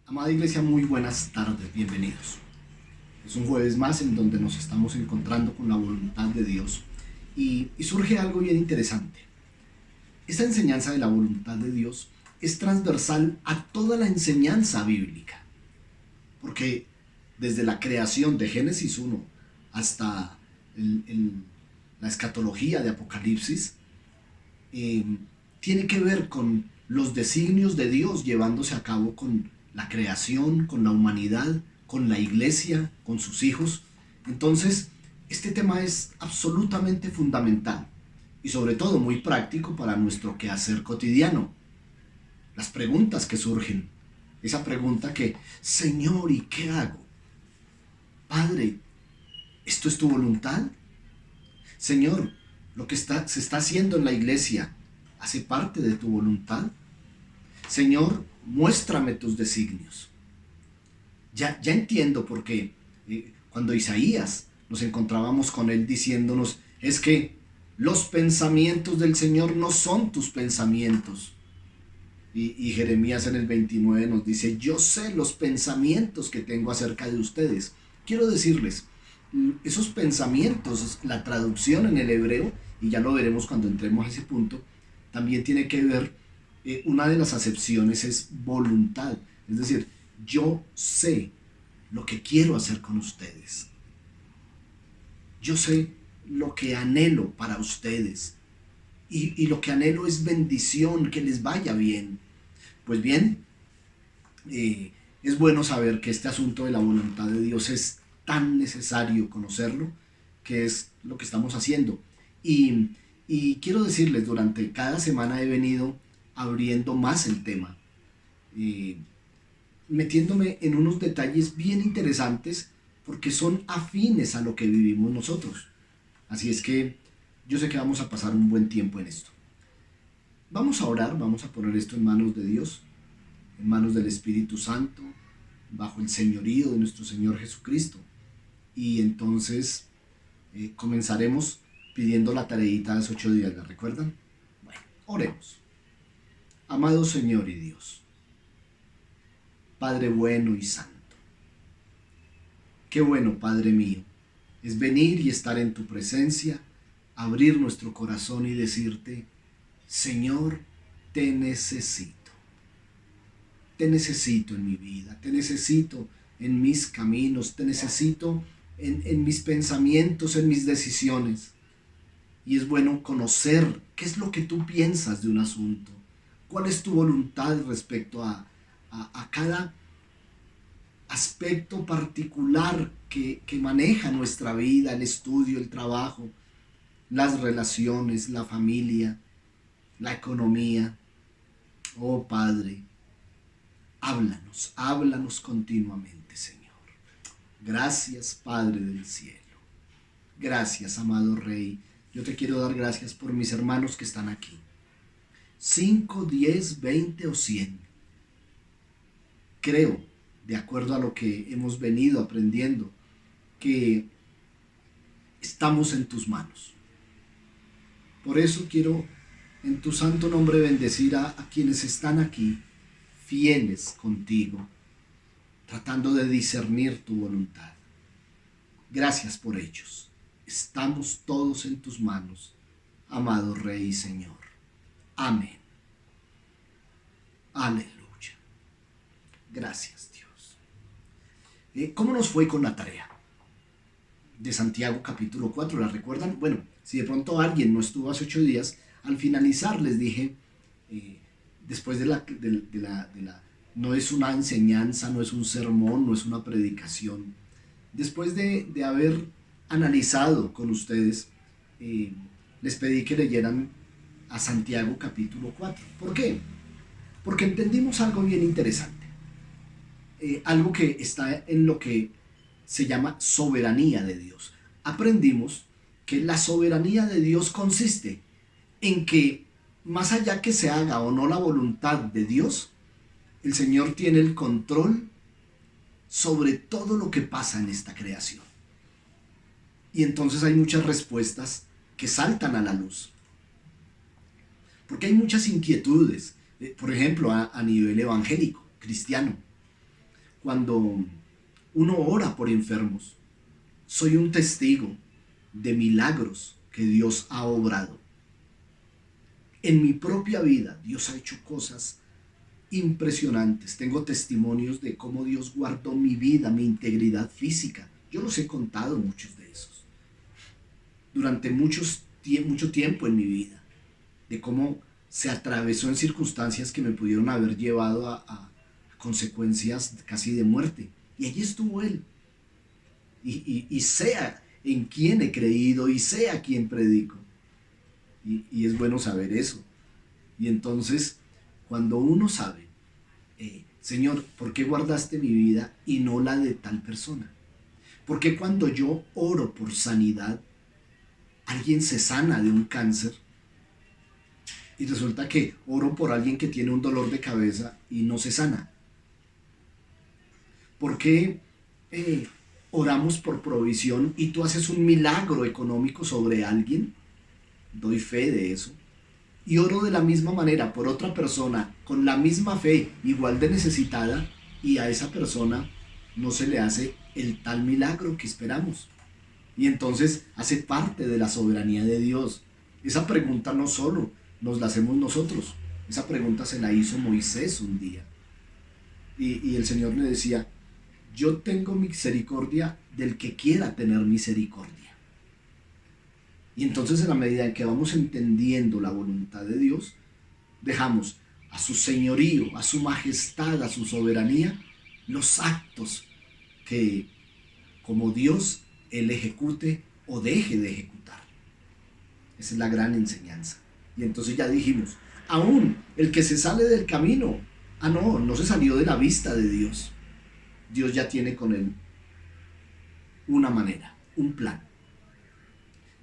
Amada Iglesia, muy buenas tardes, bienvenidos. Es un jueves más en donde nos estamos encontrando con la voluntad de Dios y surge algo bien interesante. Esta enseñanza de la voluntad de Dios es transversal a toda la enseñanza bíblica, porque desde la creación de Génesis 1 hasta la escatología de Apocalipsis, eh, tiene que ver con los designios de Dios llevándose a cabo con la creación, con la humanidad, con la iglesia, con sus hijos. Entonces, este tema es absolutamente fundamental y sobre todo muy práctico para nuestro quehacer cotidiano. Las preguntas que surgen, esa pregunta que, Señor, ¿y qué hago? Padre, ¿esto es tu voluntad? Señor, lo que se está haciendo en la iglesia, ¿hace parte de tu voluntad? Señor, muéstrame tus designios. Ya entiendo por qué cuando Isaías nos encontrábamos con él diciéndonos, es que los pensamientos del Señor no son tus pensamientos. Y Jeremías en el 29 nos dice, yo sé los pensamientos que tengo acerca de ustedes. Quiero decirles, esos pensamientos, la traducción en el hebreo, y ya lo veremos cuando entremos a ese punto, también tiene que ver, una de las acepciones es voluntad. Es decir, yo sé lo que quiero hacer con ustedes. Yo sé lo que anhelo para ustedes. Y lo que anhelo es bendición, que les vaya bien. Pues bien, es bueno saber que este asunto de la voluntad de Dios es tan necesario conocerlo, que es lo que estamos haciendo. Y, y quiero decirles, durante cada semana he venido abriendo más el tema, eh, metiéndome en unos detalles bien interesantes porque son afines a lo que vivimos nosotros. Así es que yo sé que vamos a pasar un buen tiempo en esto. Vamos a orar, vamos a poner esto en manos de Dios, en manos del Espíritu Santo, bajo el señorío de nuestro Señor Jesucristo. Y entonces comenzaremos pidiendo la tareita de los 8 días, ¿la recuerdan? Bueno, oremos. Amado Señor y Dios, Padre bueno y santo, qué bueno, Padre mío, es venir y estar en tu presencia, abrir nuestro corazón y decirte, Señor, te necesito. Te necesito en mi vida, te necesito en mis caminos, te necesito en mis pensamientos, en mis decisiones. Y es bueno conocer qué es lo que tú piensas de un asunto, cuál es tu voluntad respecto a cada aspecto particular que maneja nuestra vida, el estudio, el trabajo, las relaciones, la familia, la economía. Oh Padre, háblanos, háblanos continuamente, Señor. Gracias, Padre del cielo. Gracias, amado Rey. Yo te quiero dar gracias por mis hermanos que están aquí. 5, 10, 20 o 100. Creo, de acuerdo a lo que hemos venido aprendiendo, que estamos en tus manos. Por eso quiero en tu santo nombre bendecir a quienes están aquí, fieles contigo, tratando de discernir tu voluntad. Gracias por ellos. Estamos todos en tus manos, amado Rey y Señor. Amén. Aleluya. Gracias, Dios. ¿Cómo nos fue con la tarea de Santiago capítulo 4? ¿La recuerdan? Bueno, si de pronto alguien no estuvo hace 8 días, al finalizar les dije, después no es una enseñanza, no es un sermón, no es una predicación. Después de haber analizado con ustedes, les pedí que leyeran a Santiago capítulo 4. ¿Por qué? Porque entendimos algo bien interesante. Algo que está en lo que se llama soberanía de Dios. Aprendimos que la soberanía de Dios consiste en que más allá que se haga o no la voluntad de Dios, el Señor tiene el control sobre todo lo que pasa en esta creación. Y entonces hay muchas respuestas que saltan a la luz. Porque hay muchas inquietudes, por ejemplo, a nivel evangélico, cristiano. cuando uno ora por enfermos, soy un testigo de milagros que Dios ha obrado. En mi propia vida, Dios ha hecho cosas impresionantes. Tengo testimonios de cómo Dios guardó mi vida, mi integridad física. Yo los he contado, muchos de esos, durante mucho tiempo en mi vida, de cómo se atravesó en circunstancias que me pudieron haber llevado a consecuencias casi de muerte. Y allí estuvo Él. Y sea en quién he creído y sé a quién predico. Y es bueno saber eso. Y entonces, cuando uno sabe, Señor, ¿por qué guardaste mi vida y no la de tal persona? ¿Por qué cuando yo oro por sanidad, alguien se sana de un cáncer? Y resulta que oro por alguien que tiene un dolor de cabeza y no se sana. ¿Por qué oramos por provisión y tú haces un milagro económico sobre alguien? Doy fe de eso. Y oro de la misma manera por otra persona con la misma fe, igual de necesitada, y a esa persona no se le hace el tal milagro que esperamos. Y entonces hace parte de la soberanía de Dios. Esa pregunta no solo nos la hacemos nosotros, esa pregunta se la hizo Moisés un día. Y el Señor le decía, yo tengo misericordia del que quiera tener misericordia. Y entonces en la medida en que vamos entendiendo la voluntad de Dios, dejamos a su señorío, a su majestad, a su soberanía, los actos que como Dios Él ejecute o deje de ejecutar. Esa es la gran enseñanza. Y entonces ya dijimos, aún el que se sale del camino, no se salió de la vista de Dios. Dios ya tiene con él una manera, un plan.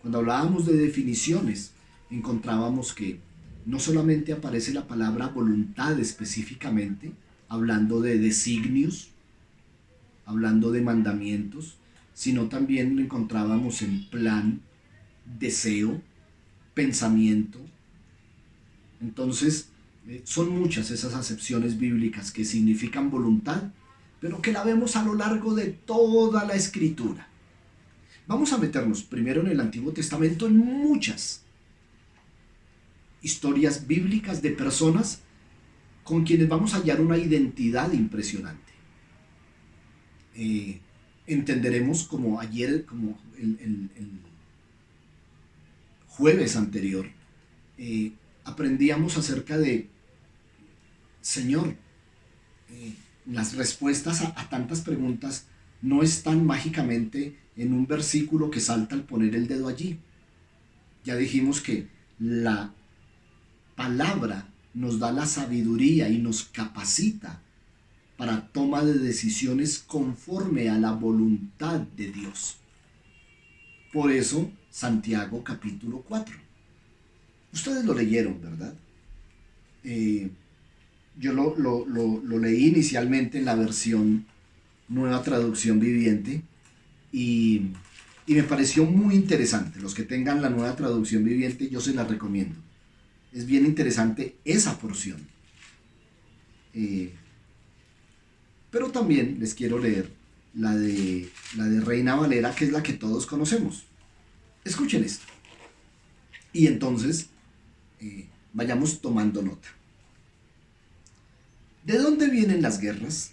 Cuando hablábamos de definiciones, encontrábamos que no solamente aparece la palabra voluntad específicamente, hablando de designios, hablando de mandamientos, sino también lo encontrábamos en plan, deseo, pensamiento. Entonces, son muchas esas acepciones bíblicas que significan voluntad, pero que la vemos a lo largo de toda la Escritura. Vamos a meternos primero en el Antiguo Testamento en muchas historias bíblicas de personas con quienes vamos a hallar una identidad impresionante. Entenderemos como ayer, como el jueves anterior, aprendíamos acerca de, Señor, las respuestas a tantas preguntas no están mágicamente en un versículo que salta al poner el dedo allí. Ya dijimos que la palabra nos da la sabiduría y nos capacita para toma de decisiones conforme a la voluntad de Dios. Por eso, Santiago capítulo 4. Ustedes lo leyeron, ¿verdad? Yo lo leí inicialmente en la versión Nueva Traducción Viviente y me pareció muy interesante. Los que tengan la Nueva Traducción Viviente, yo se la recomiendo. Es bien interesante esa porción. Pero también les quiero leer la de Reina Valera, que es la que todos conocemos. Escuchen esto. Y entonces vayamos tomando nota. ¿De dónde vienen las guerras?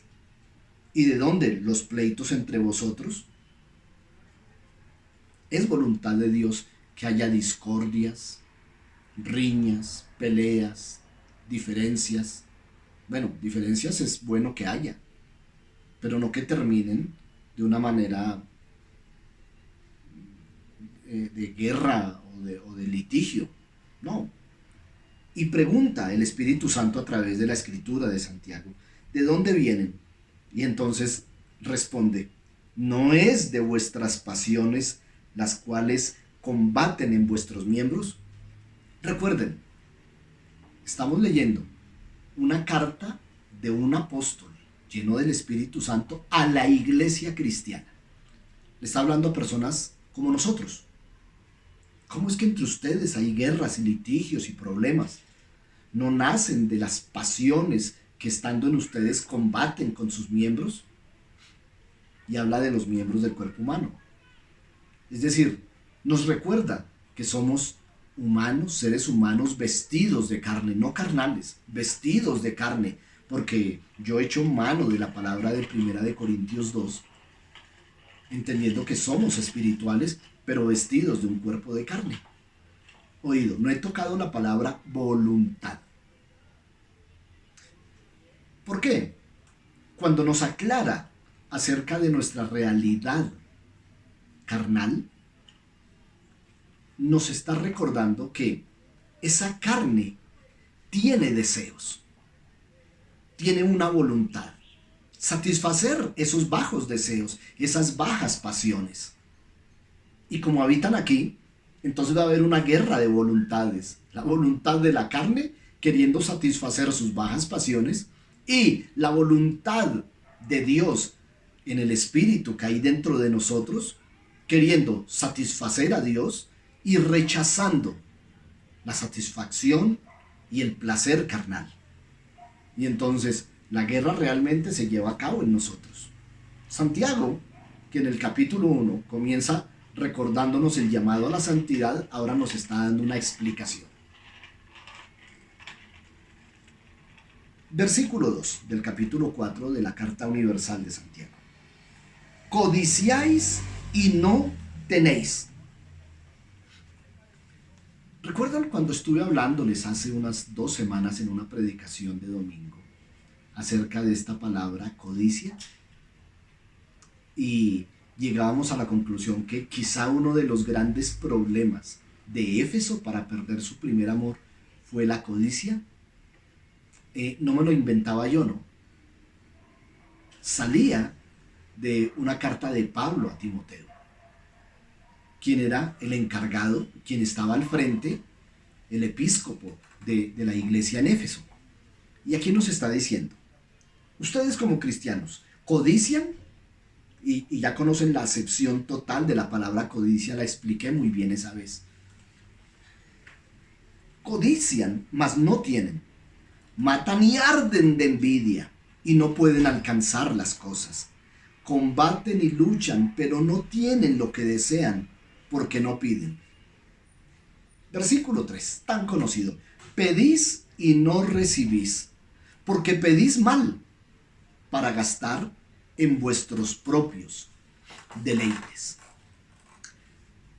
¿Y de dónde los pleitos entre vosotros? ¿Es voluntad de Dios que haya discordias, riñas, peleas, diferencias? Bueno, diferencias es bueno que haya, pero no que terminen de una manera de guerra o de litigio. No. Y pregunta el Espíritu Santo a través de la Escritura de Santiago, ¿de dónde vienen? Y entonces responde, ¿no es de vuestras pasiones las cuales combaten en vuestros miembros? Recuerden, estamos leyendo una carta de un apóstol lleno del Espíritu Santo a la iglesia cristiana. Le está hablando a personas como nosotros. ¿Cómo es que entre ustedes hay guerras y litigios y problemas? ¿No nacen de las pasiones que estando en ustedes combaten con sus miembros? y habla de los miembros del cuerpo humano. Es decir, nos recuerda que somos humanos, seres humanos vestidos de carne, no carnales, vestidos de carne, porque yo echo mano de la palabra de 1 Corintios 2, entendiendo que somos espirituales, pero vestidos de un cuerpo de carne. Oído, no he tocado la palabra voluntad. ¿Por qué? Cuando nos aclara acerca de nuestra realidad carnal, nos está recordando que esa carne tiene deseos, tiene una voluntad. Satisfacer esos bajos deseos, esas bajas pasiones. Y como habitan aquí, entonces va a haber una guerra de voluntades. La voluntad de la carne queriendo satisfacer sus bajas pasiones y la voluntad de Dios en el espíritu que hay dentro de nosotros, queriendo satisfacer a Dios y rechazando la satisfacción y el placer carnal. Y entonces la guerra realmente se lleva a cabo en nosotros. Santiago, que en el capítulo 1 comienza recordándonos el llamado a la santidad, ahora nos está dando una explicación. Versículo 2 del capítulo 4 de la Carta Universal de Santiago. Codiciáis y no tenéis. ¿Recuerdan cuando estuve hablándoles hace unas 2 semanas en una predicación de domingo acerca de esta palabra codicia? Y llegábamos a la conclusión que quizá uno de los grandes problemas de Éfeso para perder su primer amor fue la codicia. No me lo inventaba yo, ¿no? Salía de una carta de Pablo a Timoteo, quien era el encargado, quien estaba al frente, el episcopo de la iglesia en Éfeso. Y aquí nos está diciendo, ustedes como cristianos, ¿codician? Y ya conocen la acepción total de la palabra codicia, la expliqué muy bien esa vez. Codician, mas no tienen. Matan y arden de envidia y no pueden alcanzar las cosas. Combaten y luchan, pero no tienen lo que desean porque no piden. Versículo 3, tan conocido. Pedís y no recibís, porque pedís mal para gastar en vuestros propios deleites.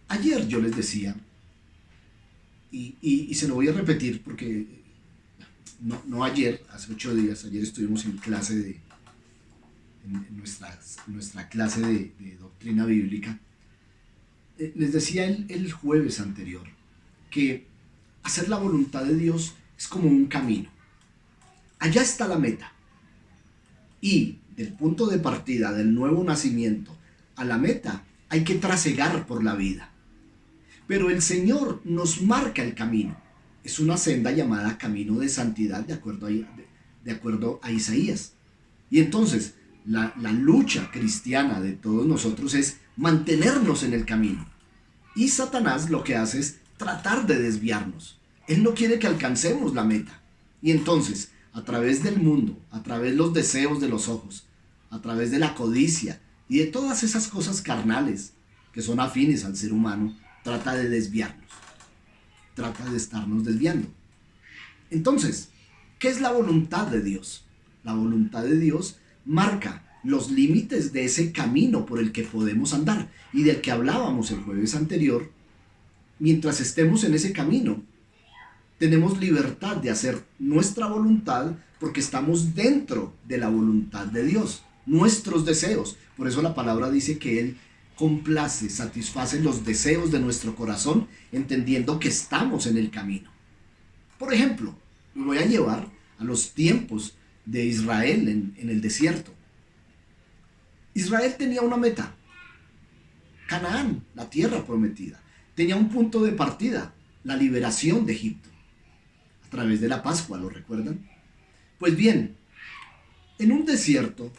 Ayer yo les decía, y se lo voy a repetir porque no ayer, hace 8 días, ayer estuvimos en clase en nuestra clase de doctrina bíblica. Les decía el jueves anterior que hacer la voluntad de Dios es como un camino. Allá está la meta. Y del punto de partida del nuevo nacimiento a la meta hay que trasegar por la vida. Pero el Señor nos marca el camino. Es una senda llamada camino de santidad de acuerdo a Isaías. Y entonces la lucha cristiana de todos nosotros es mantenernos en el camino. Y Satanás lo que hace es tratar de desviarnos. Él no quiere que alcancemos la meta. Y entonces, a través del mundo, a través de los deseos de los ojos, a través de la codicia y de todas esas cosas carnales que son afines al ser humano, trata de desviarnos. Trata de estarnos desviando. Entonces, ¿qué es la voluntad de Dios? La voluntad de Dios marca los límites de ese camino por el que podemos andar y del que hablábamos el jueves anterior. Mientras estemos en ese camino, tenemos libertad de hacer nuestra voluntad porque estamos dentro de la voluntad de Dios, nuestros deseos. Por eso la palabra dice que Él complace, satisface los deseos de nuestro corazón, entendiendo que estamos en el camino. Por ejemplo, me voy a llevar a los tiempos de Israel en el desierto. Israel tenía una meta, Canaán, la tierra prometida. Tenía un punto de partida, la liberación de Egipto, a través de la Pascua, ¿lo recuerdan? Pues bien, en un desierto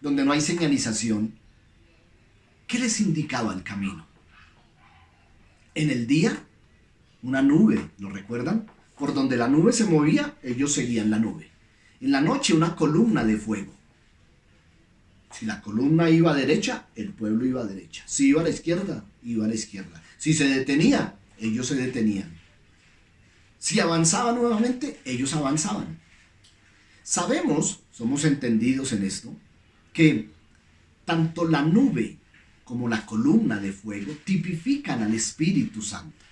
donde no hay señalización, ¿qué les indicaba el camino? En el día, una nube, ¿lo recuerdan? Por donde la nube se movía, ellos seguían la nube. En la noche, una columna de fuego. Si la columna iba a derecha, el pueblo iba a derecha. Si iba a la izquierda, iba a la izquierda. Si se detenía, ellos se detenían. Si avanzaba nuevamente, ellos avanzaban. Sabemos, somos entendidos en esto, que tanto la nube como la columna de fuego tipifican al Espíritu Santo.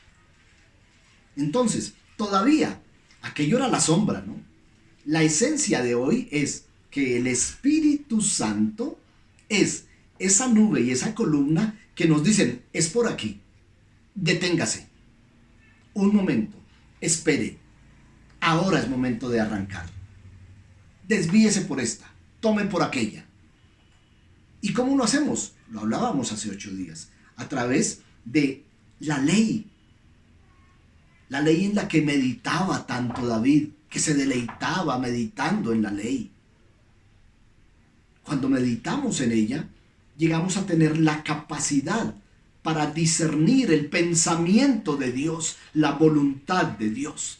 Entonces, todavía, aquello era la sombra, ¿no? La esencia de hoy es que el Espíritu Santo es esa nube y esa columna que nos dicen, es por aquí, deténgase, un momento, espere, ahora es momento de arrancar, desvíese por esta, tome por aquella. ¿Y cómo lo hacemos? Lo hablábamos hace 8 días, a través de la ley en la que meditaba tanto David, que se deleitaba meditando en la ley. Cuando meditamos en ella, llegamos a tener la capacidad para discernir el pensamiento de Dios, la voluntad de Dios.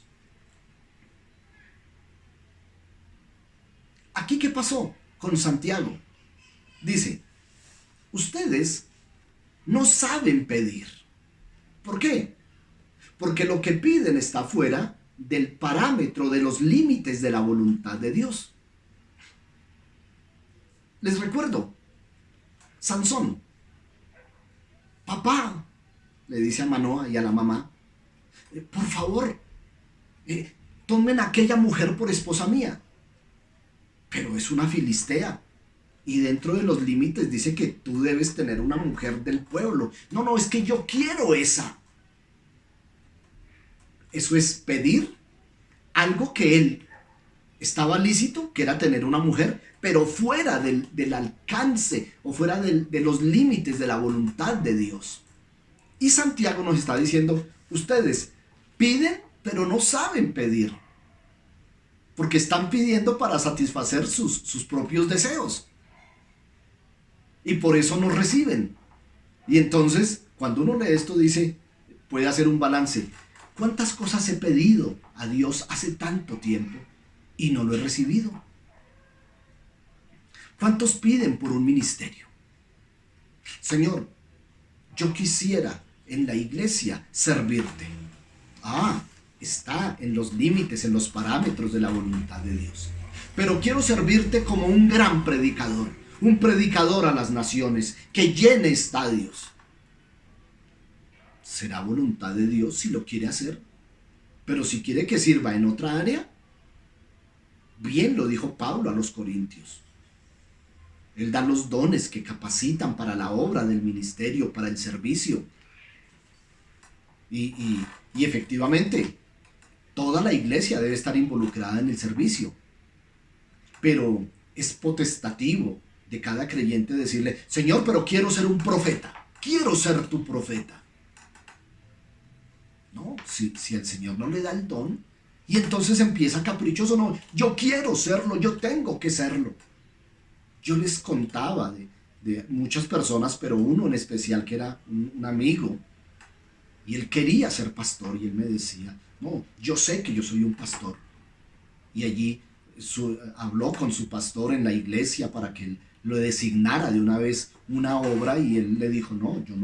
¿Aquí qué pasó con Santiago? Dice, ustedes no saben pedir. ¿Por qué? Porque lo que piden está fuera del parámetro, de los límites de la voluntad de Dios. Les recuerdo, Sansón, papá, le dice a Manoa y a la mamá, por favor, tomen a aquella mujer por esposa mía. Pero es una filistea. Y dentro de los límites dice que tú debes tener una mujer del pueblo. No, es que yo quiero esa. Eso es pedir algo que él estaba lícito, que era tener una mujer, pero fuera del alcance o fuera de los límites de la voluntad de Dios. Y Santiago nos está diciendo, ustedes piden, pero no saben pedir. Porque están pidiendo para satisfacer sus propios deseos. Y por eso no reciben. Y entonces, cuando uno lee esto, dice, puede hacer un balance. ¿Cuántas cosas he pedido a Dios hace tanto tiempo y no lo he recibido? ¿Cuántos piden por un ministerio? Señor, yo quisiera en la iglesia servirte. Está en los límites, en los parámetros de la voluntad de Dios. Pero quiero servirte como un gran predicador, un predicador a las naciones, que llene estadios. Será voluntad de Dios si lo quiere hacer. Pero si quiere que sirva en otra área, bien lo dijo Pablo a los Corintios. Él da los dones que capacitan para la obra del ministerio, para el servicio. Y efectivamente, toda la iglesia debe estar involucrada en el servicio. Pero es potestativo de cada creyente decirle, Señor, pero quiero ser un profeta. Quiero ser tu profeta. No, si el Señor no le da el don, y entonces empieza caprichoso, no, yo quiero serlo, yo tengo que serlo. Yo les contaba de muchas personas, pero uno en especial que era un amigo, y él quería ser pastor, y él me decía, no, yo sé que yo soy un pastor. Y allí habló con su pastor en la iglesia para que él lo designara de una vez una obra, y él le dijo, no, yo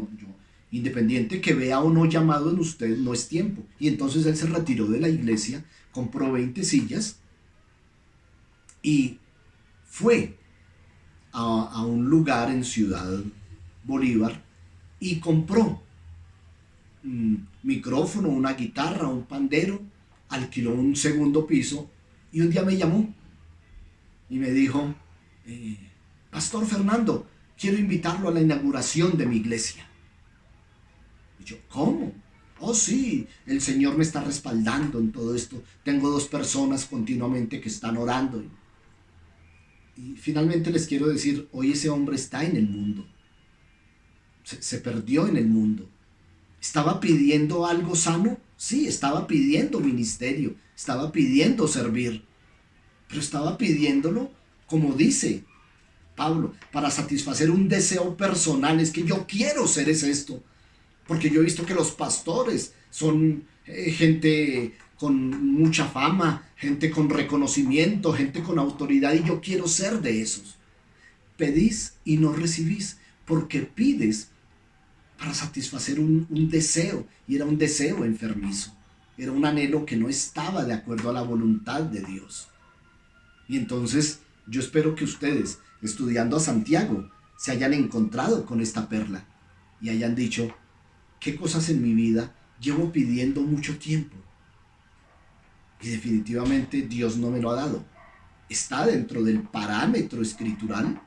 independiente que vea o no llamado en usted, no es tiempo. Y entonces él se retiró de la iglesia, compró 20 sillas y fue a un lugar en Ciudad Bolívar y compró un micrófono, una guitarra, un pandero, alquiló un segundo piso y un día me llamó y me dijo, Pastor Fernando, quiero invitarlo a la inauguración de mi iglesia. Y yo, ¿cómo? Oh, sí, el Señor me está respaldando en todo esto. Tengo 2 personas continuamente que están orando. Y finalmente les quiero decir, hoy ese hombre está en el mundo. Se perdió en el mundo. ¿Estaba pidiendo algo sano? Sí, estaba pidiendo ministerio, estaba pidiendo servir. Pero estaba pidiéndolo, como dice Pablo, para satisfacer un deseo personal. Es que yo quiero ser esto. Porque yo he visto que los pastores son gente con mucha fama, gente con reconocimiento, gente con autoridad, y yo quiero ser de esos. pedís y no recibís, porque pides para satisfacer un deseo, y era un deseo enfermizo, era un anhelo que no estaba de acuerdo a la voluntad de Dios. Y entonces yo espero que ustedes, estudiando a Santiago, se hayan encontrado con esta perla y hayan dicho: ¿qué cosas en mi vida llevo pidiendo mucho tiempo? Y definitivamente Dios no me lo ha dado. ¿Está dentro del parámetro escritural?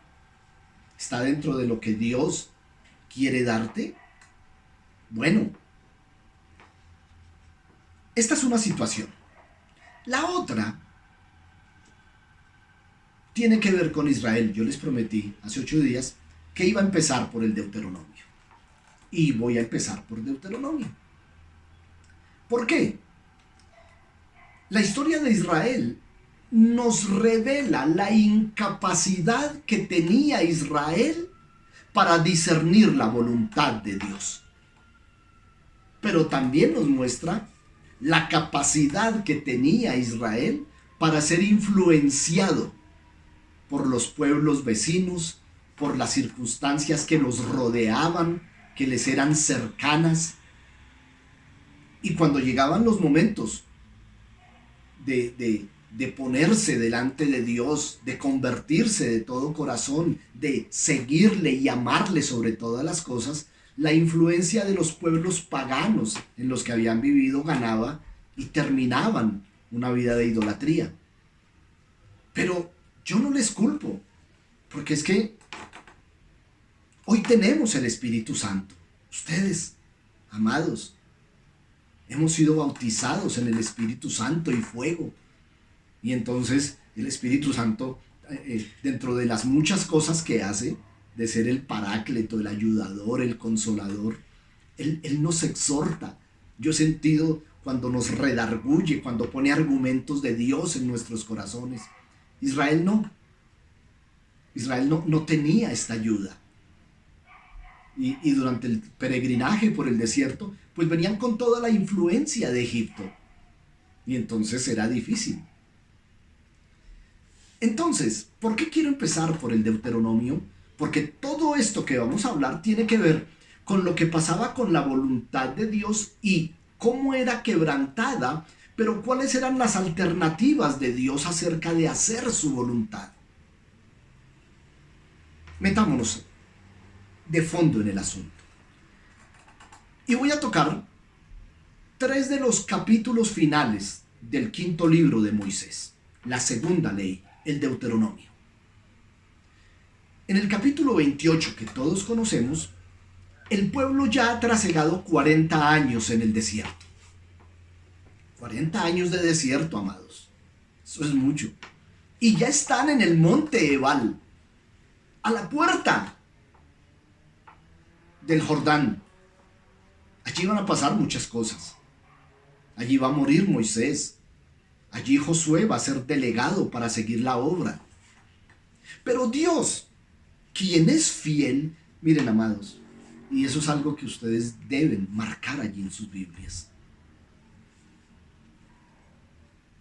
¿Está dentro de lo que Dios quiere darte? Bueno, esta es una situación. La otra tiene que ver con Israel. Yo les prometí hace 8 días que iba a empezar por el Deuteronomio. Y voy a empezar por Deuteronomio. ¿Por qué? La historia de Israel nos revela la incapacidad que tenía Israel para discernir la voluntad de Dios. Pero también nos muestra la capacidad que tenía Israel para ser influenciado por los pueblos vecinos, por las circunstancias que los rodeaban, que les eran cercanas. Y cuando llegaban los momentos de ponerse delante de Dios, de convertirse de todo corazón, de seguirle y amarle sobre todas las cosas, la influencia de los pueblos paganos en los que habían vivido ganaba y terminaban una vida de idolatría. Pero yo no les culpo, porque es que hoy tenemos el Espíritu Santo. Ustedes, amados, hemos sido bautizados en el Espíritu Santo y fuego. Y entonces el Espíritu Santo, dentro de las muchas cosas que hace, de ser el paráclito, el ayudador, el consolador, Él nos exhorta. Yo he sentido cuando nos redarguye, cuando pone argumentos de Dios en nuestros corazones. Israel no. Israel no tenía esta ayuda. Y durante el peregrinaje por el desierto, pues venían con toda la influencia de Egipto. Y entonces era difícil. Entonces, ¿por qué quiero empezar por el Deuteronomio? Porque todo esto que vamos a hablar tiene que ver con lo que pasaba con la voluntad de Dios y cómo era quebrantada, pero cuáles eran las alternativas de Dios acerca de hacer su voluntad. Metámonos de fondo en el asunto. Y voy a tocar 3 de los capítulos finales del 5.º libro de Moisés, la segunda ley, el Deuteronomio. En el capítulo 28, que todos conocemos, el pueblo ya ha trasegado 40 años en el desierto. 40 años de desierto, amados. Eso es mucho. Y ya están en el monte Ebal, a la puerta del Jordán. Allí van a pasar muchas cosas. Allí va a morir Moisés. Allí Josué va a ser delegado para seguir la obra. Pero Dios, quien es fiel, miren, amados, y eso es algo que ustedes deben marcar allí en sus Biblias.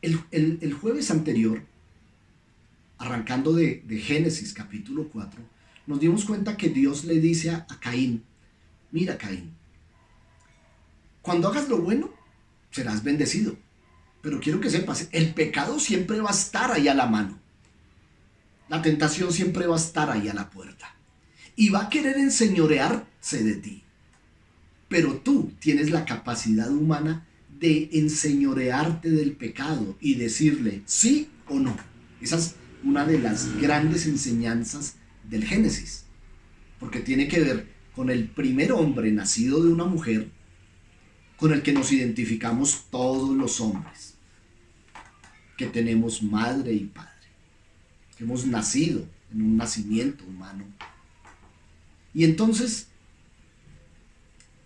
El jueves anterior, arrancando de Génesis capítulo 4, nos dimos cuenta que Dios le dice a Caín: mira, Caín, cuando hagas lo bueno, serás bendecido. Pero quiero que sepas, el pecado siempre va a estar ahí a la mano. La tentación siempre va a estar ahí a la puerta. Y va a querer enseñorearse de ti. Pero tú tienes la capacidad humana de enseñorearte del pecado y decirle sí o no. Esa es una de las grandes enseñanzas del Génesis. Porque tiene que ver con el primer hombre nacido de una mujer, con el que nos identificamos todos los hombres, que tenemos madre y padre, que hemos nacido en un nacimiento humano. Y entonces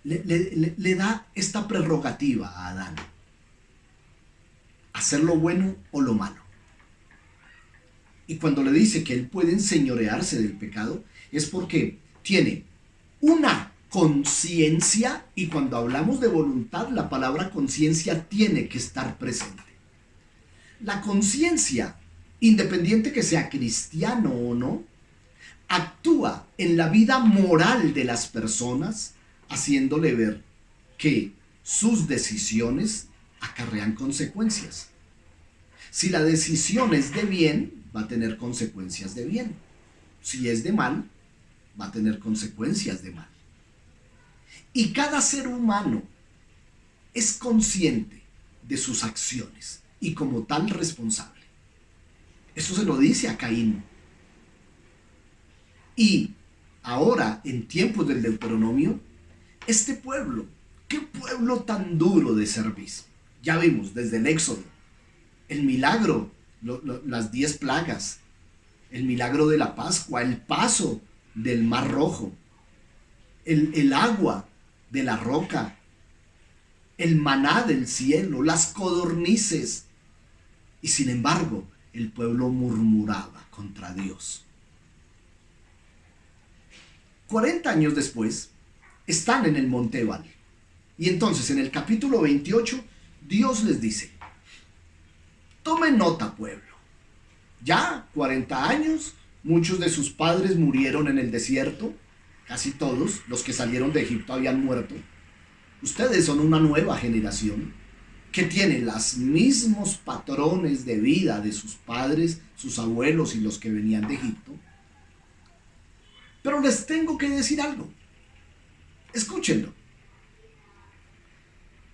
le da esta prerrogativa a Adán: hacer lo bueno o lo malo. Y cuando le dice que él puede enseñorearse del pecado, es porque tiene una conciencia, y cuando hablamos de voluntad, la palabra conciencia tiene que estar presente. La conciencia, independiente que sea cristiano o no, Actúa en la vida moral de las personas, haciéndole ver que sus decisiones acarrean consecuencias. Si la decisión es de bien, va a tener consecuencias de bien. Si es de mal, va a tener consecuencias de mal. Y cada ser humano es consciente de sus acciones y como tal responsable. Eso se lo dice a Caín. Y ahora, en tiempos del Deuteronomio, este pueblo, qué pueblo tan duro de cerviz. Ya vimos desde el Éxodo, el milagro, las 10 plagas, el milagro de la Pascua, el paso del Mar Rojo, el agua de la roca, el maná del cielo, las codornices. Y sin embargo, el pueblo murmuraba contra Dios. 40 años después, están en el Monte Ebal. Y entonces en el capítulo 28, Dios les dice: tomen nota, pueblo. Ya 40 años, muchos de sus padres murieron en el desierto, casi todos, los que salieron de Egipto habían muerto. Ustedes son una nueva generación que tiene los mismos patrones de vida de sus padres, sus abuelos y los que venían de Egipto. Pero les tengo que decir algo. Escúchenlo.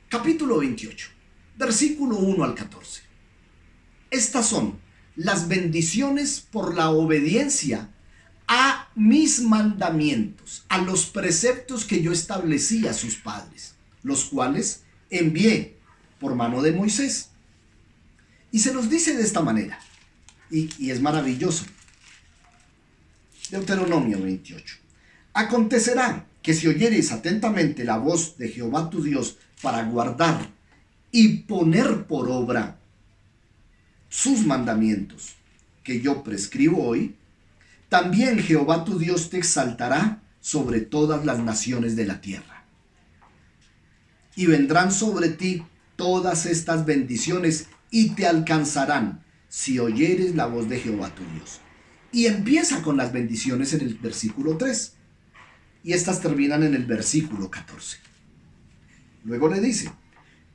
Capítulo 28, versículo 1 al 14. Estas son las bendiciones por la obediencia a mis mandamientos, a los preceptos que yo establecí a sus padres, los cuales envié por mano de Moisés. Y se nos dice de esta manera, y es maravilloso. Deuteronomio 28. Acontecerá que si oyeres atentamente la voz de Jehová tu Dios para guardar y poner por obra sus mandamientos que yo prescribo hoy, también Jehová tu Dios te exaltará sobre todas las naciones de la tierra. Y vendrán sobre ti todas estas bendiciones y te alcanzarán si oyeres la voz de Jehová tu Dios. Y empieza con las bendiciones en el versículo 3. Y estas terminan en el versículo 14. Luego le dice: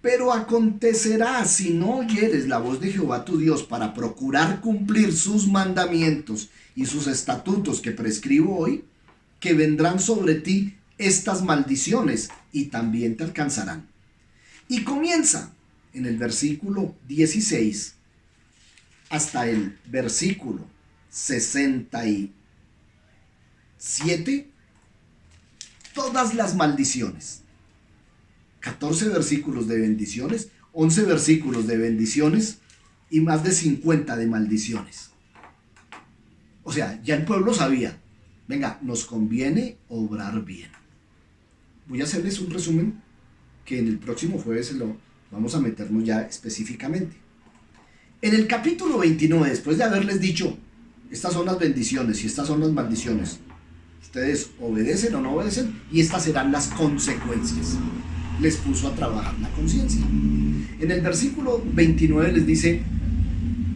pero acontecerá si no oyeres la voz de Jehová tu Dios para procurar cumplir sus mandamientos y sus estatutos que prescribo hoy, que vendrán sobre ti estas maldiciones y también te alcanzarán. Y comienza en el versículo 16 hasta el versículo 67, todas las maldiciones. 14 versículos de bendiciones, 11 versículos de bendiciones y más de 50 de maldiciones. O sea, ya el pueblo sabía, venga, nos conviene obrar bien. Voy a hacerles un resumen que en el próximo jueves vamos a meternos ya específicamente. En el capítulo 29, después de haberles dicho, estas son las bendiciones y estas son las maldiciones, ustedes obedecen o no obedecen y estas serán las consecuencias. Les puso a trabajar la conciencia. En el versículo 29 les dice: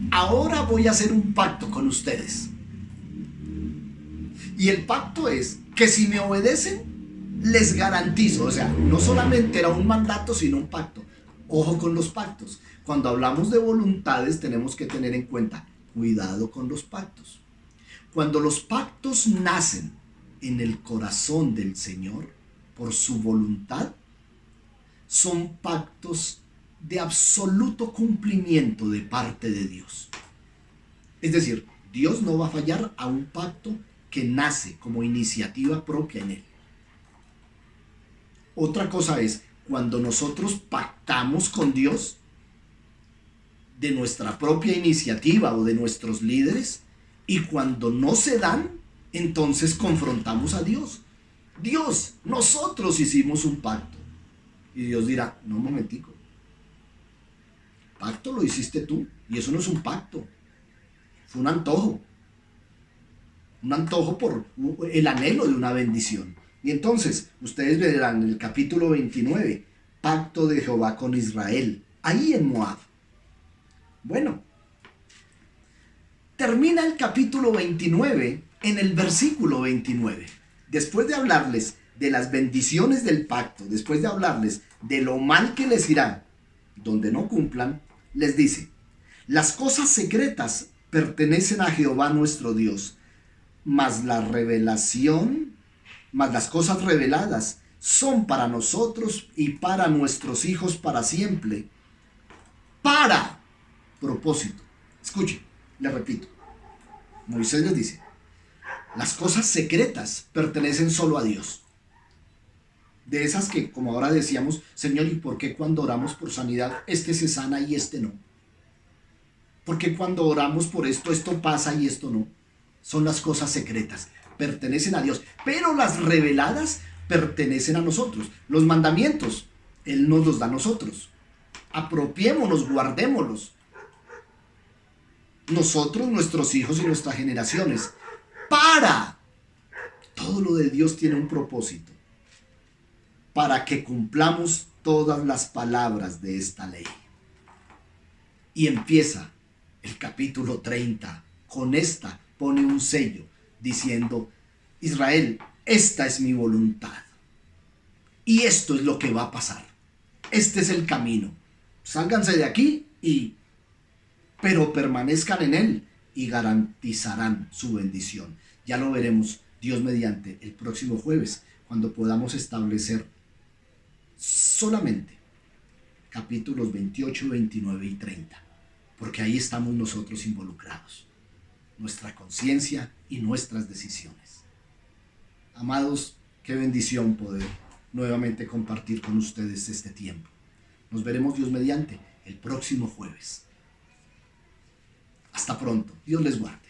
ahora voy a hacer un pacto con ustedes. Y el pacto es que si me obedecen, les garantizo, o sea, no solamente era un mandato, sino un pacto. Ojo con los pactos. Cuando hablamos de voluntades tenemos que tener en cuenta, cuidado con los pactos. Cuando los pactos nacen en el corazón del Señor, por su voluntad, son pactos de absoluto cumplimiento de parte de Dios. Es decir, Dios no va a fallar a un pacto que nace como iniciativa propia en Él. Otra cosa es cuando nosotros pactamos con Dios de nuestra propia iniciativa o de nuestros líderes, y cuando no se dan, entonces confrontamos a Dios. Dios, nosotros hicimos un pacto. Y Dios dirá: no, un momentico. Pacto lo hiciste tú. Y eso no es un pacto. Fue un antojo. Un antojo por el anhelo de una bendición. Y entonces, ustedes verán en el capítulo 29, pacto de Jehová con Israel, ahí en Moab. Bueno, termina el capítulo 29 En el versículo 29, después de hablarles de las bendiciones del pacto, después de hablarles de lo mal que les irá, donde no cumplan, les dice: las cosas secretas pertenecen a Jehová nuestro Dios, mas la revelación, mas las cosas reveladas son para nosotros y para nuestros hijos para siempre, para propósito. Escuchen, le repito. Moisés les dice: las cosas secretas pertenecen solo a Dios. De esas que, como ahora decíamos, Señor, ¿y por qué cuando oramos por sanidad, este se sana y este no? ¿Por qué cuando oramos por esto, esto pasa y esto no? Son las cosas secretas, pertenecen a Dios. Pero las reveladas pertenecen a nosotros. Los mandamientos, Él nos los da a nosotros. Apropiémonos, guardémoslos. Nosotros, nuestros hijos y nuestras generaciones. Para. Todo lo de Dios tiene un propósito. Para que cumplamos todas las palabras de esta ley. Y empieza el capítulo 30. Con esta pone un sello diciendo: Israel, esta es mi voluntad. Y esto es lo que va a pasar. Este es el camino. Sálganse de aquí pero permanezcan en él y garantizarán su bendición. Ya lo veremos, Dios mediante, el próximo jueves, cuando podamos establecer solamente capítulos 28, 29 y 30, porque ahí estamos nosotros involucrados, nuestra conciencia y nuestras decisiones. Amados, qué bendición poder nuevamente compartir con ustedes este tiempo. Nos veremos, Dios mediante, el próximo jueves. Hasta pronto. Dios les guarde.